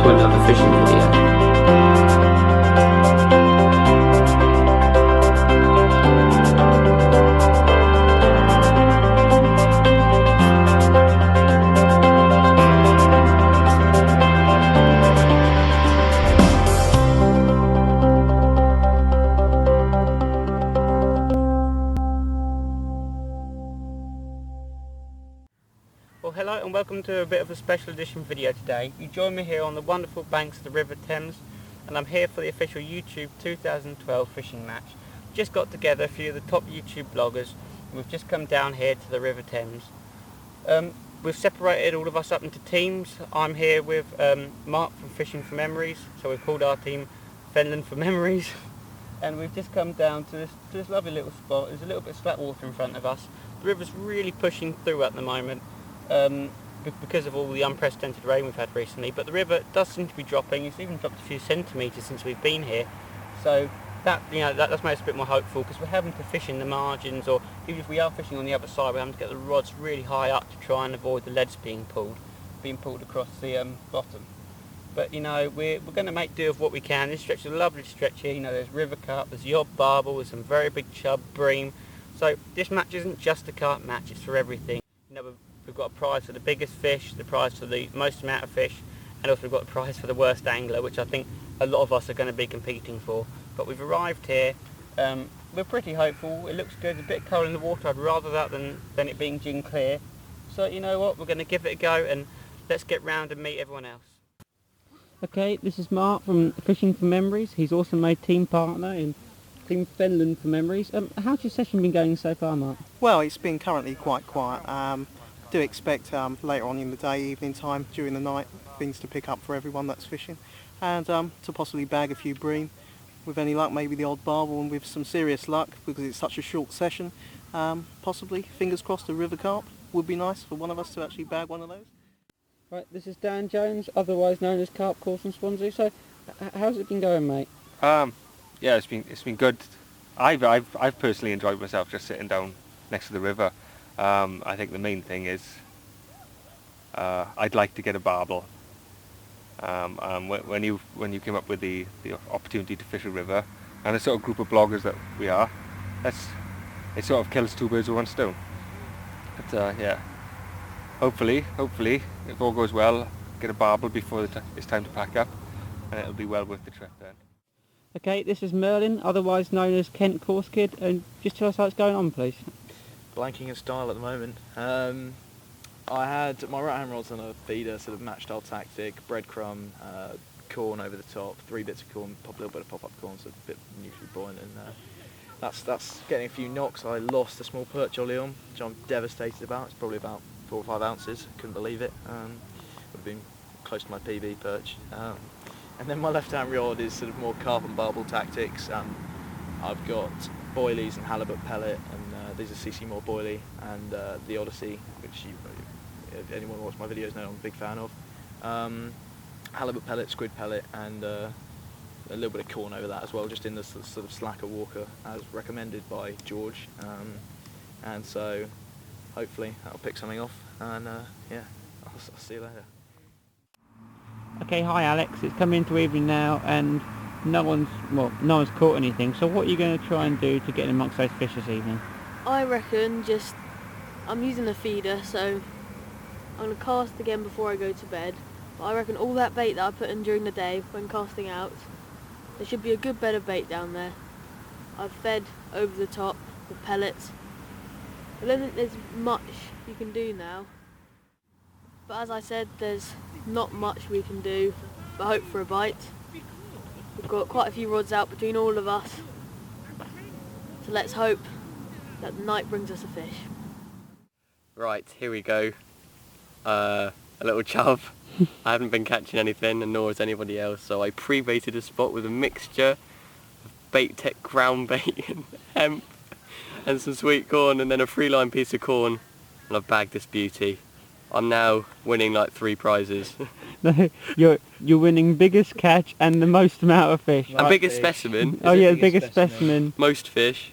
to another fishing video. Well, hello and welcome to a bit of a special edition video today. You join me here on the wonderful banks of the River Thames, and I'm here for the official YouTube 2012 fishing match. Just got together a few of the top YouTube bloggers and we've just come down here to the River Thames. We've separated all of us up into teams. I'm here with Mark from Fishing for Memories, so we've called our team Fenland for Memories. And we've just come down to this lovely little spot. There's a little bit of slack water in front of us. The river's really pushing through at the moment. Because of all the unprecedented rain we've had recently, but the river does seem to be dropping. It's even dropped a few centimetres since we've been here, so that does make us a bit more hopeful, because we're having to fish in the margins, or even if we are fishing on the other side, we're having to get the rods really high up to try and avoid the leads being pulled across the bottom. But we're going to make do of what we can. This stretch is a lovely stretch here. There's river carp, there's the odd barbel, there's some very big chub, bream. So this match isn't just a carp match, it's for everything. We've got a prize for the biggest fish, the prize for the most amount of fish, and also we've got a prize for the worst angler, which I think a lot of us are going to be competing for. But we've arrived here, we're pretty hopeful, it looks good, a bit cold in the water. I'd rather that than it being gin clear. So you know what, we're going to give it a go and let's get round and meet everyone else. Okay, this is Mark from Fishing for Memories. He's also my team partner in Team Fenland for Memories. How's your session been going so far, Mark? Well, it's been currently quite quiet. Do expect later on in the day, evening time, during the night, things to pick up for everyone that's fishing, and to possibly bag a few bream. With any luck, maybe the odd barbel, and with some serious luck, because it's such a short session, possibly, fingers crossed, a river carp would be nice for one of us to actually bag one of those. Right, this is Dan Jones, otherwise known as Carp Course in Swansea. So, how's it been going, mate? Yeah, it's been good. I've personally enjoyed myself just sitting down next to the river. I think the main thing is I'd like to get a barbel. When you came up with the opportunity to fish a river, and the sort of group of bloggers that we are, it sort of kills two birds with one stone. But yeah, hopefully, if all goes well, get a barbel before it's time to pack up, and it'll be well worth the trip then. Okay, this is Merlin, otherwise known as Kent Coarse Kid, and just tell us how it's going on, please. Blanking in style at the moment. I had my right hand rods on a feeder, sort of match style tactic, breadcrumb, corn over the top, 3 bits of corn, a little bit of pop-up corn, so a bit neutrally buoyant, and that's getting a few knocks. I lost a small perch early on, which I'm devastated about. It's probably about 4 or 5 ounces, couldn't believe it. Would have been close to my PB perch. And then my left hand rod is sort of more carp and barbel tactics. I've got boilies and halibut pellet, and these are CC Moore boilie, and the Odyssey, which if anyone who watched my videos know I'm a big fan of. Halibut pellet, squid pellet, and a little bit of corn over that as well, just in the sort of slacker walker as recommended by George. And so hopefully that'll pick something off, and yeah, I'll see you later. Okay, hi Alex, it's coming into evening now and no one's caught anything, so what are you going to try and do to get in amongst those fish this evening? I reckon I'm using a feeder, so I'm going to cast again before I go to bed. But I reckon all that bait that I put in during the day when casting out, there should be a good bed of bait down there. I've fed over the top with pellets. I don't think there's much you can do now. But as I said, there's not much we can do but hope for a bite. We've got quite a few rods out between all of us, so let's hope that the night brings us a fish. Right, here we go. A little chub. I haven't been catching anything, and nor has anybody else, so I pre-baited a spot with a mixture of bait tech ground bait and hemp and some sweet corn, and then a 3-line piece of corn, and I've bagged this beauty. I'm now winning like 3 prizes. No, you're winning biggest catch and the most amount of fish. And biggest specimen. Oh yeah, the biggest specimen. Most fish.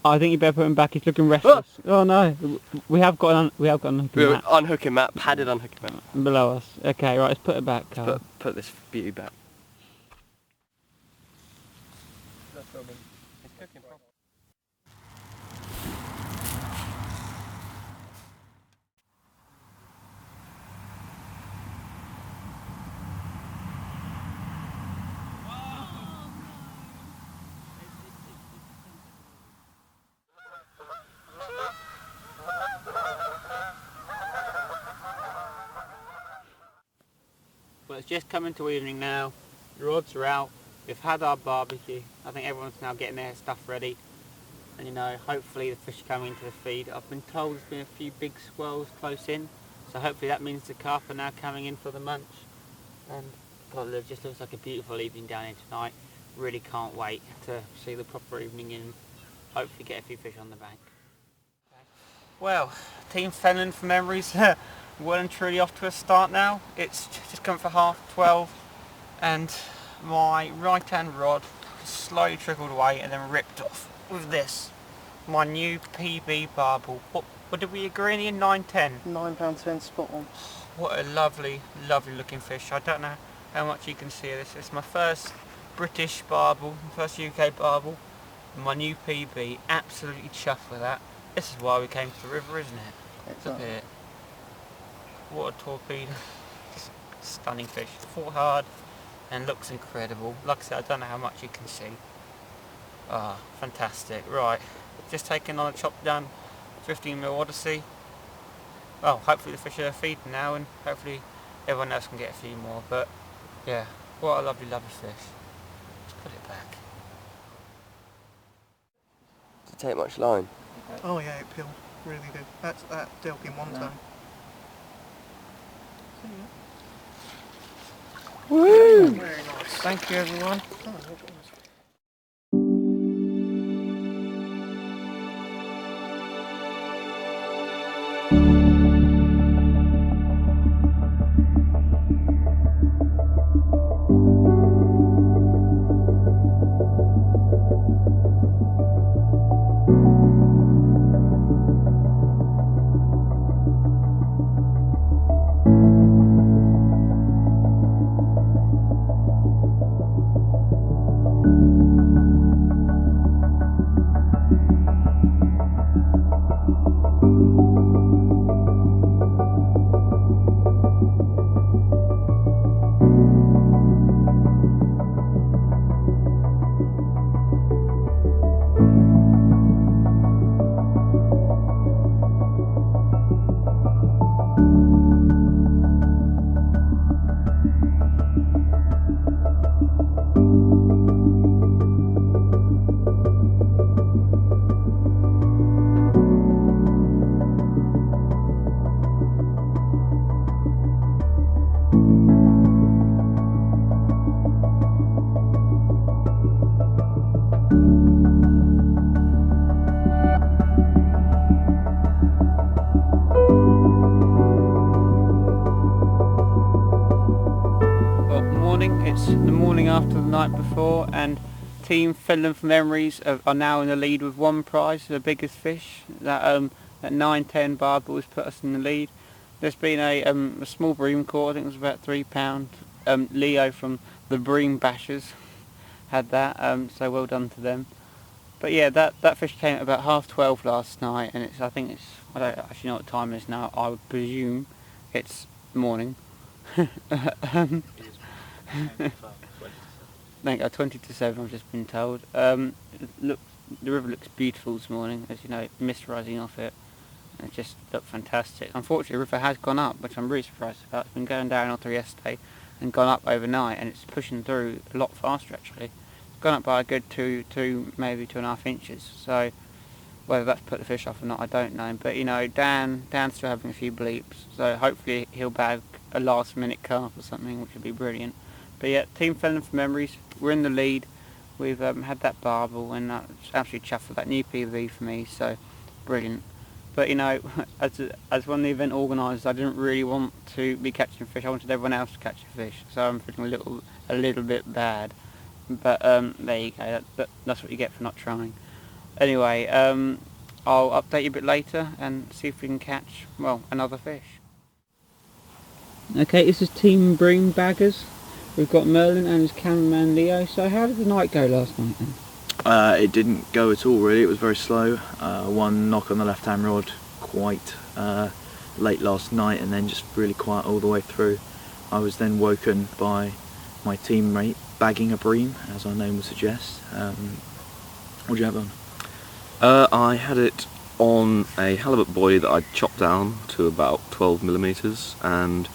I think you better put him back. He's looking restless. Oh no, we have got an unhooking mat. Unhooking mat, padded unhooking mat Below us. Okay, right, let's put it back, Carl. put this beauty back. Well, it's just coming to evening now. The rods are out. We've had our barbecue. I think everyone's now getting their stuff ready. And you know, hopefully the fish are coming into the feed. I've been told there's been a few big swells close in. So hopefully that means the carp are now coming in for the munch. And God, it just looks like a beautiful evening down here tonight. Really can't wait to see the proper evening and hopefully get a few fish on the bank. Well, Team Fenland for Memories, well and truly off to a start now. It's just come for 12:30 and my right hand rod slowly trickled away and then ripped off with this. My new PB barbel. What did we agree in here? 9.10? £9.10 spot on. What a lovely, lovely looking fish. I don't know how much you can see of this. It's my first British barbel, my first UK barbel. My new PB, absolutely chuffed with that. This is why we came to the river, isn't it? Exactly. Look at it. What a torpedo. Just stunning fish. Fought hard and looks incredible. Like I said, I don't know how much you can see. Ah, fantastic. Right, just taking on a chopped down 15mm Odyssey. Well, hopefully the fish are feeding now and hopefully everyone else can get a few more. But yeah, what a lovely, lovely fish. Let's put it back. Does it take much line? Oh yeah, it peeled really good. That dealt in one time. Woo! Very nice. Thank you, everyone. Oh, no problem. It's the morning after the night before and Team Finland for Memories are now in the lead with one prize, the biggest fish. That 9.10 barbel has put us in the lead. There's been a small bream caught, I think it was about £3. Leo from the Bream Bashers had that, so well done to them. But yeah, that fish came at about 12:30 last night, and I think I don't actually know what time it is now. I would presume it's morning. Thank you, 20 to 7 I've just been told. Look, the river looks beautiful this morning, as you know, mist rising off it. And it just looked fantastic. Unfortunately, the river has gone up, which I'm really surprised about. It's been going down all through yesterday and gone up overnight, and it's pushing through a lot faster actually. It's gone up by a good two, maybe 2.5 inches. So whether that's put the fish off or not, I don't know. But you know, Dan's still having a few bleeps, so hopefully he'll bag a last minute carp or something, which would be brilliant. But yeah, Team Finland for Memories, we're in the lead. We've had that barbel, and that's absolutely chuffed with that new PV for me, so brilliant. But you know, as one of the event organisers, I didn't really want to be catching fish. I wanted everyone else to catch a fish, so I'm feeling a little bit bad. But there you go. That's what you get for not trying. Anyway, I'll update you a bit later and see if we can catch, well, another fish. Okay, this is Team Bream Baggers. We've got Merlin and his cameraman Leo. So how did the night go last night then? It didn't go at all really, it was very slow. One knock on the left hand rod quite late last night and then just really quiet all the way through. I was then woken by my teammate bagging a bream, as our name would suggest. What do you have on? I had it on a halibut buoy that I'd chopped down to about 12mm, and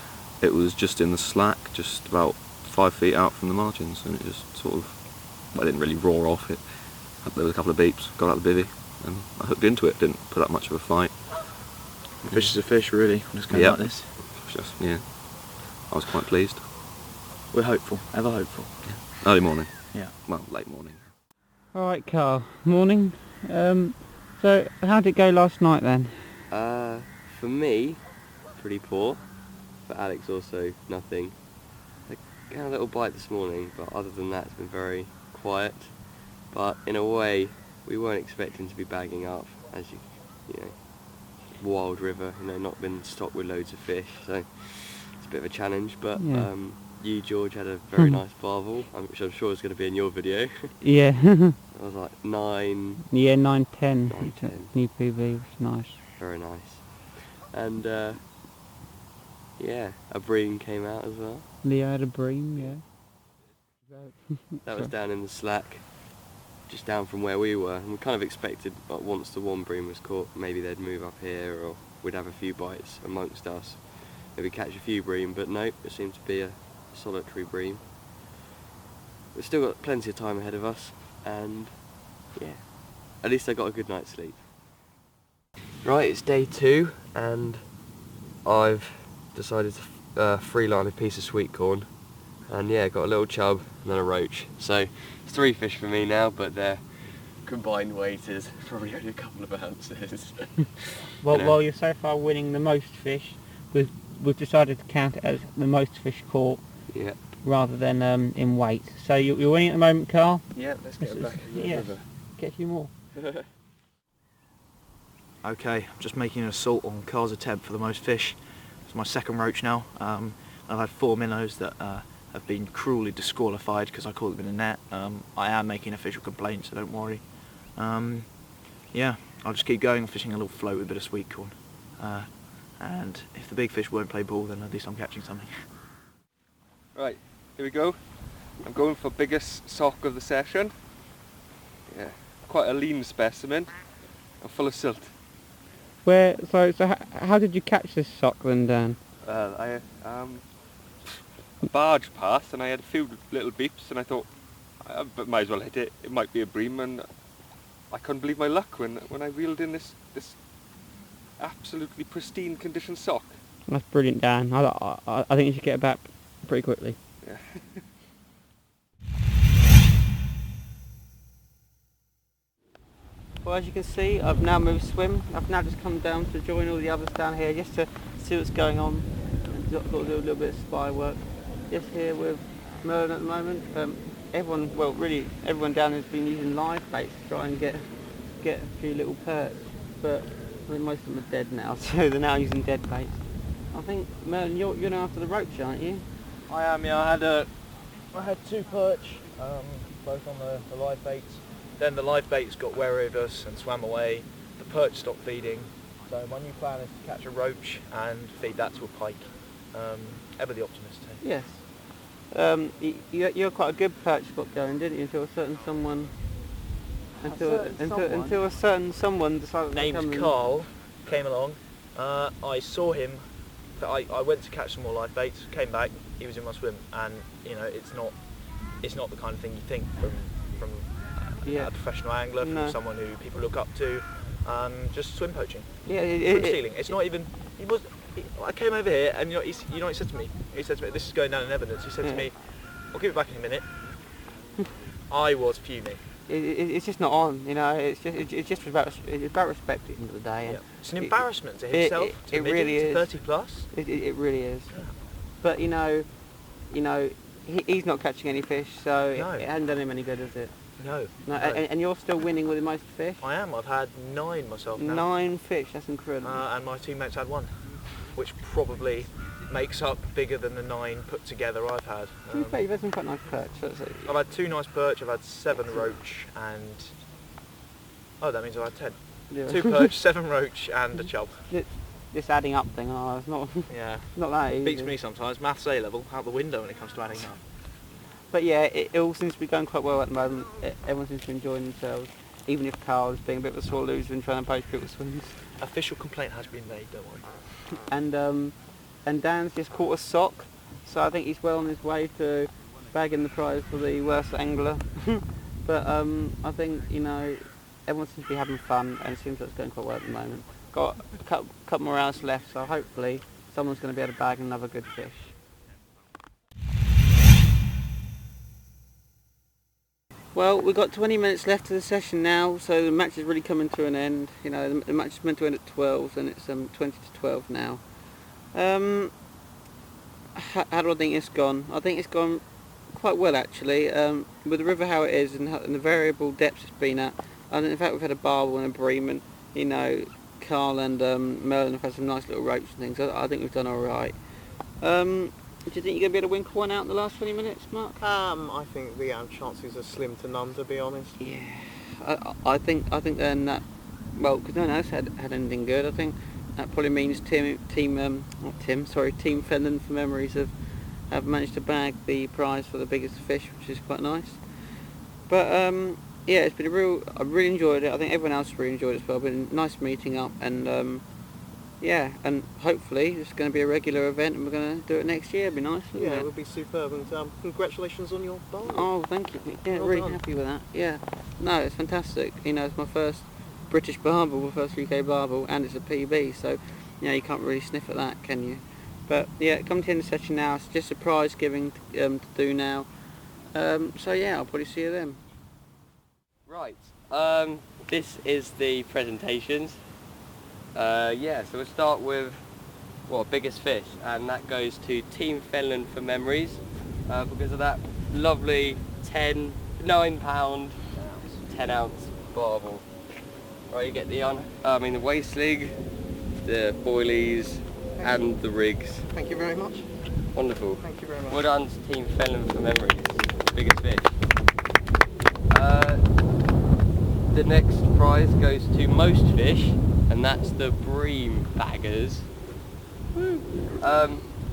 it was just in the slack, just about 5 feet out from the margins, and it just sort of, well, it didn't really roar off. There was a couple of beeps, got out the bivvy, and I hooked into it. Didn't put up much of a fight. Fish is a fish, really, when it's going like this. Just, yeah, I was quite pleased. We're hopeful, ever hopeful. Yeah. Early morning. Yeah. Well, late morning. Alright Carl, morning. So how did it go last night then? For me, pretty poor. For Alex also, nothing. I had a little bite this morning, but other than that it's been very quiet. But in a way, we weren't expecting to be bagging up, as you know, wild river, not been stocked with loads of fish, so it's a bit of a challenge. But yeah. You, George, had a very nice barbel, which I'm sure is going to be in your video. Yeah. I was like 9. Yeah, 9-10. 9-10. New PB, was nice. Very nice. And yeah, a bream came out as well. Leo had a bream, yeah. That was down in the slack, just down from where we were, and we kind of expected that once the one bream was caught, maybe they'd move up here, or we'd have a few bites amongst us, maybe catch a few bream, but nope, it seemed to be a solitary bream. We've still got plenty of time ahead of us, and yeah, at least I got a good night's sleep. Right, it's day 2, and I've decided to free line a piece of sweet corn, and yeah, got a little chub and then a roach. So it's 3 fish for me now, but their combined weight is probably only a couple of ounces. Well, while you're so far winning the most fish, we've decided to count it as the most fish caught, yeah, rather than in weight. So you're winning at the moment, Carl? Yeah, let's get back in the river. Get a few more. Okay, I'm just making an assault on Car's attempt for the most fish. It's my second roach now. I've had 4 minnows that have been cruelly disqualified because I caught them in a net. I am making official complaints, so don't worry. Yeah, I'll just keep going, fishing a little float with a bit of sweet corn. And if the big fish won't play ball, then at least I'm catching something. Right, here we go. I'm going for biggest sock of the session. Yeah, quite a lean specimen and full of silt. So how did you catch this sock then, Dan? A barge passed and I had a few little beeps and I thought, but might as well hit it. It might be a bream, and I couldn't believe my luck when I reeled in this absolutely pristine condition sock. That's brilliant, Dan. I think you should get it back pretty quickly. Yeah. Well, as you can see, I've now moved swim. I've now just come down to join all the others down here just to see what's going on. I've got to do a little bit of spy work. Just here with Merlin at the moment. Everyone down here has been using live baits to try and get a few little perch, but I think most of them are dead now, so they're now using dead baits. I think, Merlin, you're now after the roach, aren't you? I am, yeah. I had 2 perch, both on the live baits. Then the live baits got wary of us and swam away. The perch stopped feeding. So my new plan is to catch a roach and feed that to a pike. Ever the optimist. Yes. You're quite a good perch spot going, didn't you? Until a certain someone decided to named come Carl came along. I saw him. I went to catch some more live baits. Came back. He was in my swim, and it's not the kind of thing you think from a professional angler, from someone who people look up to. Just swim poaching. Yeah, swim stealing. It's not even. I came over here, and he said to me. He said to me, "This is going down in evidence." He said to me, "I'll give it back in a minute." I was fuming. It's just not on, It's just about respect at the end of the day. And it's an embarrassment to himself. It really is. 30 plus. It really is. Yeah. But he's not catching any fish, so it hasn't done him any good, has it? No. And you're still winning with the most fish? I am. I've had 9 myself now. 9 fish. That's incredible. And my teammates had 1, which probably makes up bigger than the 9 put together I've had. To be fair, you've had some quite nice perch. I've had 2 nice perch, I've had 7 roach and... Oh, that means I've had 10. Yeah. 2 perch, 7 roach and a chub. This adding up thing, it's not, Yeah. not that easy. Beats me sometimes. Maths A level, out the window when it comes to adding up. But yeah, it all seems to be going quite well at the moment. Everyone seems to be enjoying themselves, even if Carl's being a bit of a sore loser and trying to poach people swings. Official complaint has been made, don't worry. And Dan's just caught a sock, so I think he's well on his way to bagging the prize for the worst angler. But I think, you know, everyone seems to be having fun, and it seems like it's going quite well at the moment. Got a couple more hours left, so hopefully someone's going to be able to bag another good fish. Well, we've got 20 minutes left of the session now, so the match is really coming to an end. You know, the match is meant to end at 12, and it's 20 to 12 now. How do I think it's gone? I think it's gone quite well, actually. With the river how it is and the variable depths it's been at, and in fact we've had a barbel and a bream, and you know, Carl and Merlin have had some nice little ropes and things. I think we've done all right. Do you think you're going to be able to win one out in the last 20 minutes, Mark? I think the chances are slim to none, to be honest. Yeah, I think then that, well, because no one else had anything good. I think that probably means Team Fenland for Memories have managed to bag the prize for the biggest fish, which is quite nice. But yeah, it's been I really enjoyed it. I think everyone else really enjoyed it as well. Been nice meeting up, and yeah, and hopefully it's going to be a regular event, and we're going to do it next year. It'd be nice, wouldn't Yeah, it? it would be superb, and congratulations on your bowl. Oh, thank you. Yeah, Well really done. happy with that. Yeah, no, it's fantastic. You know, it's my first British barbel, my first UK barbel, and it's a PB, so you know, you can't really sniff at that, can you? But yeah, come to the end of the session now. It's just a prize giving to do now. So yeah, I'll probably see you then. Right, this is the presentations. Yeah, so we'll start with, biggest fish, and that goes to Team Finland for Memories, because of that lovely 9 pound, 10 ounce barbel. Right, you get the waist leg, the boilies, and the rigs. Thank you very much. Wonderful. Thank you very much. Well done to Team Finland for Memories, biggest fish. The next prize goes to most fish, and that's the bream baggers. Woo.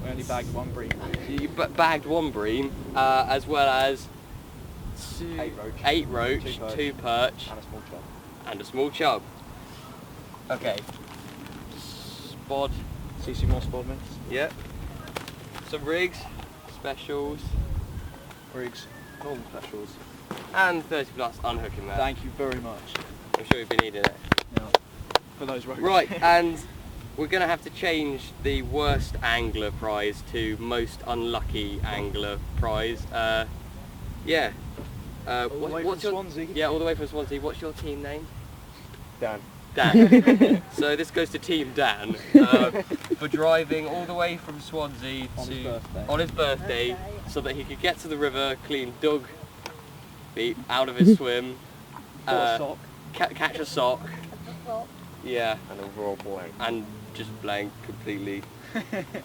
We only bagged 1 bream. You bagged 1 bream, as well as 8 roach, 2 perch, And a small chub. and a small chub. Okay. Spod. See some more spod mints? Yep. Some rigs, specials, Rigs. Normal specials. and 30 plus unhooking there. Thank you very much. I'm sure you've been needing it. Yeah. For those ropes. Right, and we're going to have to change the worst angler prize to most unlucky angler prize. Yeah. All the way what's from your, Swansea. Yeah, all the way from Swansea. What's your team name? Dan. Dan. So this goes to Team Dan for driving all the way from Swansea on his birthday so that he could get to the river, clean dog feet out of his swim, Sock. catch a sock. Yeah. And overall blank. And just blank completely.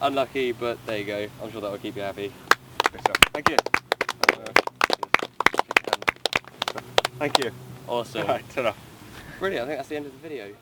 Unlucky, but there you go. I'm sure that will keep you happy. Good stuff. Thank you. Thank you. Awesome. Right, ta-ra. Brilliant. I think that's the end of the video.